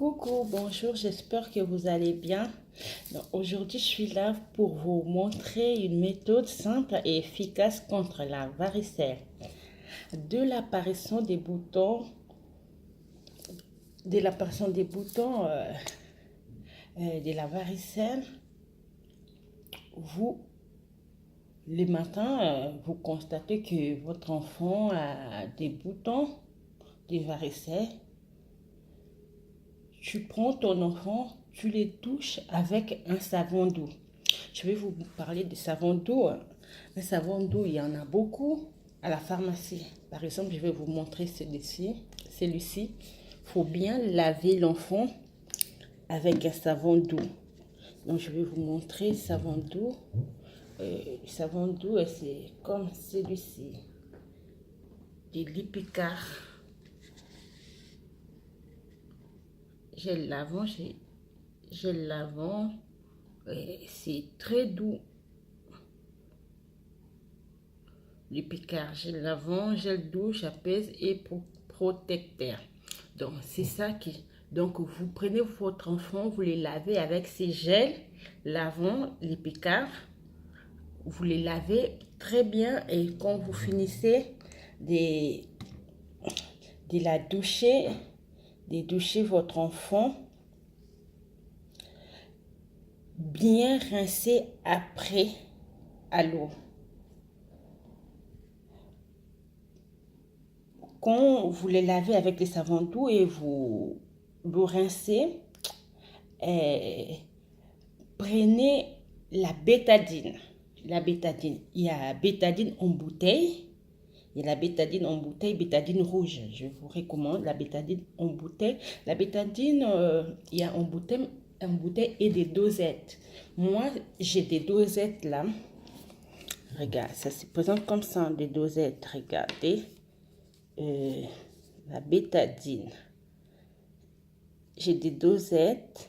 Coucou, bonjour, j'espère que vous allez bien. Aujourd'hui, je suis là pour vous montrer une méthode simple et efficace contre la varicelle. De l'apparition des boutons, de la varicelle, le matin, vous constatez que votre enfant a des boutons, des varicelles. Tu prends ton enfant, tu les touches avec un savon doux. Je vais vous parler de savon doux. Un savon doux, il y en a beaucoup à la pharmacie. Par exemple, je vais vous montrer celui-ci. Il faut bien laver l'enfant avec un savon doux. Donc, je vais vous montrer le savon doux. Le savon doux, c'est comme celui-ci. De l'Ipicard. Gel lavant, c'est très doux. L'Ipicard, gel lavant, gel douche, apaise et protecteur. Donc, c'est ça qui... Donc, vous prenez votre enfant, vous les lavez avec ces gels lavant, l'Ipicard. Vous les lavez très bien et quand vous finissez de doucher votre enfant, bien rincer après à l'eau. Quand vous les lavez avec le savon doux et vous le rincez, prenez la bétadine. Il y a bétadine en bouteille. Il y a la bétadine en bouteille, bétadine rouge. Je vous recommande la bétadine en bouteille. La bétadine, il y a en bouteille et des dosettes. Moi, j'ai des dosettes là. Regarde, ça se présente comme ça, des dosettes. Regardez. La bétadine. J'ai des dosettes.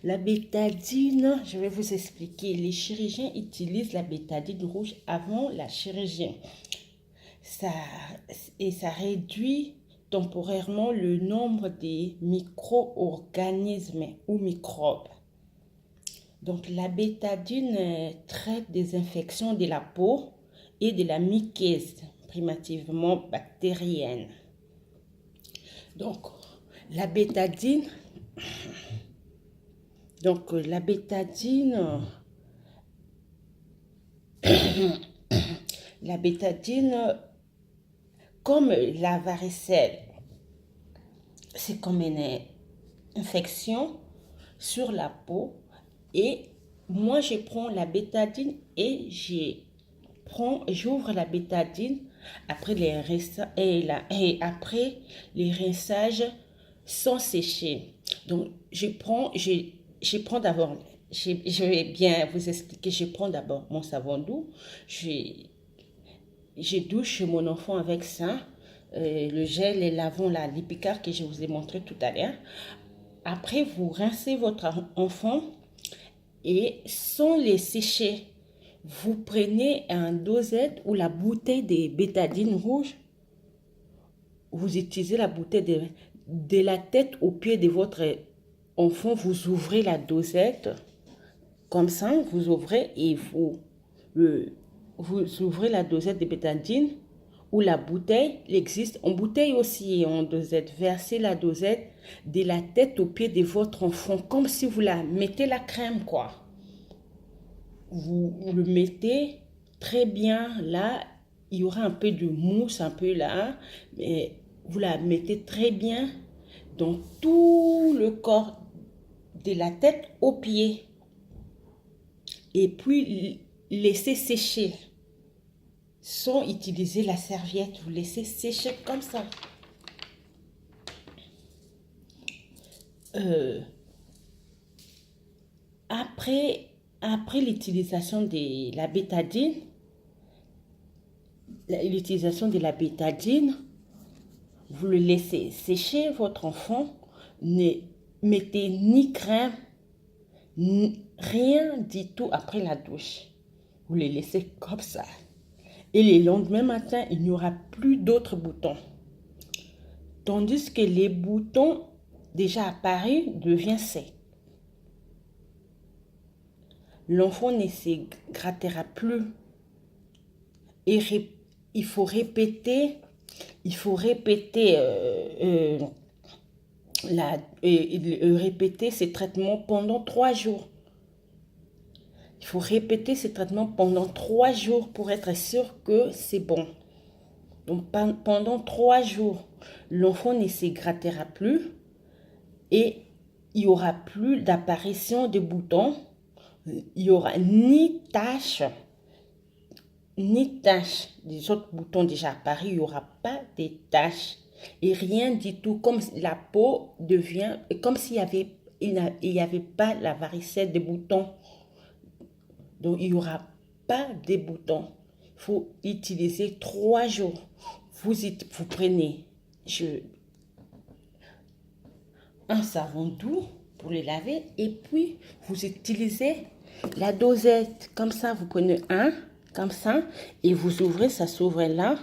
La bétadine, je vais vous expliquer. Les chirurgiens utilisent la bétadine rouge avant la chirurgie. Ça réduit temporairement le nombre des micro-organismes ou microbes. Donc, la bétadine traite des infections de la peau et de la mycose, primitivement bactérienne. Donc, la bétadine, comme la varicelle, c'est comme une infection sur la peau. Et moi, je prends la bétadine et j'ouvre la bétadine après les rinçages sans sécher. Donc, je prends d'abord, je vais bien vous expliquer, je prends d'abord mon savon doux, je douche mon enfant avec ça, le gel et lavant la l'Ipicard que je vous ai montré tout à l'heure. Après, vous rincez votre enfant et sans les sécher, vous prenez un dosette ou la bouteille de bétadine rouge. Vous utilisez la bouteille de la tête au pied de votre enfant. Vous ouvrez la dosette. Comme ça, vous ouvrez et vous ouvrez la dosette de bétadine ou la bouteille. Il existe en bouteille aussi et en dosette. Versez la dosette de la tête au pied de votre enfant. Comme si vous la mettez la crème, quoi. Vous le mettez très bien là. Il y aura un peu de mousse, un peu là. Mais vous la mettez très bien dans tout le corps, de la tête aux pieds. Et puis, laissez sécher. Sans utiliser la serviette, vous laissez sécher comme ça. Après l'utilisation de la bétadine, vous le laissez sécher votre enfant. Ne mettez ni crème, rien du tout après la douche. Vous les laissez comme ça. Et le lendemain matin, il n'y aura plus d'autres boutons. Tandis que les boutons déjà apparus deviennent secs. L'enfant ne se grattera plus. Et il faut répéter, répéter ces traitements pendant 3 jours. Il faut répéter ces traitements pendant 3 jours pour être sûr que c'est bon. Donc pendant 3 jours, l'enfant ne se grattera plus et il n'y aura plus d'apparition de boutons. Il n'y aura ni taches des autres boutons déjà apparus. Il n'y aura pas de taches et rien du tout. Comme la peau devient, comme s'il n'y avait pas la varicelle des boutons. Donc, il n'y aura pas de boutons. Il faut utiliser 3 jours. Vous prenez un savon doux pour les laver et puis vous utilisez la dosette. Comme ça, vous prenez un, comme ça, et vous ouvrez, ça s'ouvre là,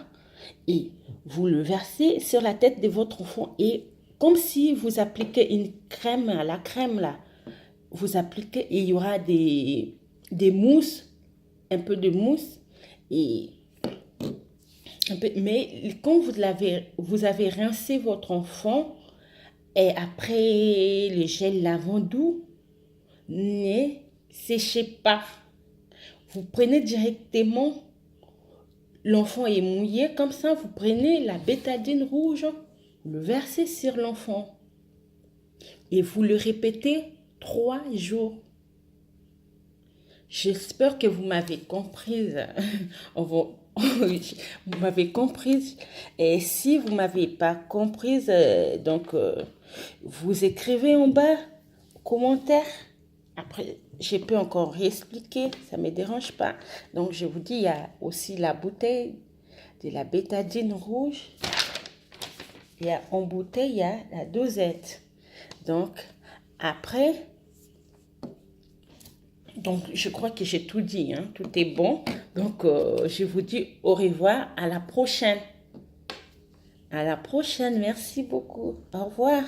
et vous le versez sur la tête de votre enfant. Et comme si vous appliquez une crème, la crème là, vous appliquez et il y aura des mousses, un peu de mousse, et mais quand vous avez rincé votre enfant, et après le gel lavandou, ne séchez pas. Vous prenez directement, l'enfant est mouillé, comme ça, vous prenez la bétadine rouge, le versez sur l'enfant. Et vous le répétez 3 jours. J'espère que vous m'avez comprise. Vous m'avez comprise. Et si vous ne m'avez pas comprise, vous écrivez en bas, commentaire. Après, je peux encore réexpliquer, ça ne me dérange pas. Donc, je vous dis, il y a aussi la bouteille de la bétadine rouge. En bouteille, il y a la dosette. Donc, après... Donc, je crois que j'ai tout dit, hein? Tout est bon. Donc, je vous dis au revoir, à la prochaine. À la prochaine, merci beaucoup. Au revoir.